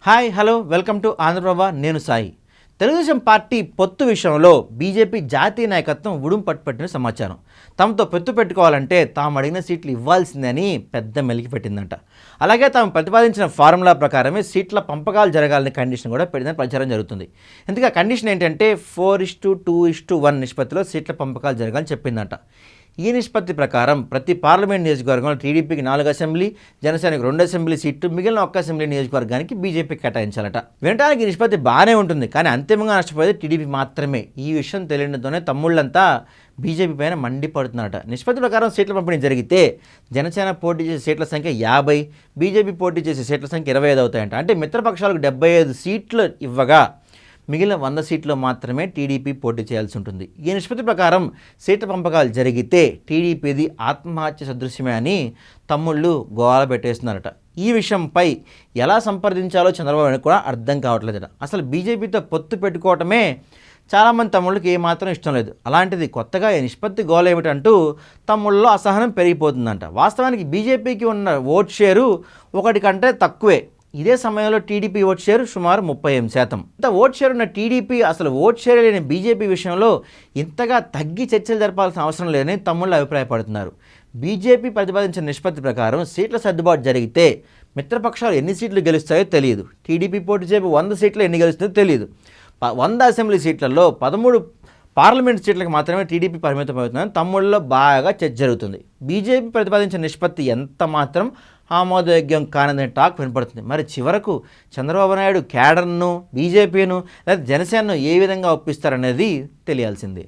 Hi hello welcome to Andhraprabha. నేను Sai. Telugu Desam party పొత్తు విషయంలో బీజేపీ జాతీయ నాయకత్వం ఉడుం పట్టుపట్టిన సమాచారం. తమతో పొత్తు పెట్టుకోవాలంటే తాము అడిగిన సీట్లు ఇవ్వాల్సిందని పెద్ద మెలికి పెట్టిందంట. అలాగే తాము ప్రతిపాదించిన ఫార్ములా ప్రకారమే సీట్ల పంపకాలు జరగాలని కండిషన్ కూడా పెట్టిందని ప్రచారం జరుగుతుంది. ఎందుకు ఆ కండిషన్ ఏంటంటే 4:2:1 నిష్పత్తిలో సీట్ల పంపకాలు జరగాలని చెప్పిందంట. ఈ నిష్పత్తి ప్రకారం ప్రతి పార్లమెంట్ నియోజకవర్గంలో టీడీపీకి 4 అసెంబ్లీ, జనసేనకు 2 అసెంబ్లీ సీట్లు, మిగిలిన 1 అసెంబ్లీ నియోజకవర్గానికి బీజేపీకి కేటాయించాలట. వినడానికి ఈ నిష్పత్తి బాగానే ఉంటుంది, కానీ అంతిమంగా నష్టపోయేది టీడీపీ మాత్రమే. ఈ విషయం తెలియడంతోనే తమ్ముళ్ళంతా బీజేపీ పైన మండిపడుతున్నారట. నిష్పత్తి ప్రకారం సీట్ల పంపిణీ జరిగితే జనసేన పోటీ చేసే సీట్ల సంఖ్య 50, బీజేపీ పోటీ చేసే సీట్ల సంఖ్య 25 అవుతాయంట. అంటే మిత్రపక్షాలకు 75 సీట్లు ఇవ్వగా మిగిలిన 100 సీట్లు మాత్రమే టీడీపీ పోటీ చేయాల్సి ఉంటుంది. ఈ నిష్పత్తి ప్రకారం సీట్ల పంపకాలు జరిగితే టీడీపీది ఆత్మహత్య సదృశ్యమే అని తమ్ముళ్ళు గోల పెట్టేస్తున్నారట. ఈ విషయంపై ఎలా సంప్రదించాలో చంద్రబాబు కూడా అర్థం కావట్లేదట. అసలు బీజేపీతో పొత్తు పెట్టుకోవటమే చాలామంది తమ్ముళ్ళకి ఏమాత్రం ఇష్టం లేదు. అలాంటిది కొత్తగా ఈ నిష్పత్తి గోల ఏమిటంటూ తమ్ముళ్ళలో అసహనం పెరిగిపోతుందంట. వాస్తవానికి బీజేపీకి ఉన్న ఓట్ షేరు 1 కంటే తక్కువే. ఇదే సమయంలో టీడీపీ ఓట్ షేర్ సుమారు 38%. ఇంత ఓట్ షేర్ ఉన్న టీడీపీ అసలు ఓట్ షేర్ లేని బీజేపీ విషయంలో ఇంతగా తగ్గి చర్చలు జరపాల్సిన అవసరం లేదని తమ్ముళ్ళు అభిప్రాయపడుతున్నారు. బీజేపీ ప్రతిపాదించిన నిష్పత్తి ప్రకారం సీట్ల సర్దుబాటు జరిగితే మిత్రపక్షాలు ఎన్ని సీట్లు గెలుస్తాయో తెలియదు. టీడీపీ పోటీ చేపి 100 సీట్లు ఎన్ని గెలుస్తుందో తెలియదు. 100 అసెంబ్లీ సీట్లలో 13 పార్లమెంట్ సీట్లకు మాత్రమే టీడీపీ పరిమితం అవుతుందని తమ్ముళ్ళలో బాగా చర్చ జరుగుతుంది. బీజేపీ ప్రతిపాదించిన నిష్పత్తి ఎంత మాత్రం ఆమోదయోగ్యం కానిదని టాక్ వినపడుతుంది. మరి చివరకు చంద్రబాబు నాయుడు క్యాడర్ను, బీజేపీను లేదా జనసేనను ఏ విధంగా ఒప్పిస్తారనేది తెలియాల్సిందే.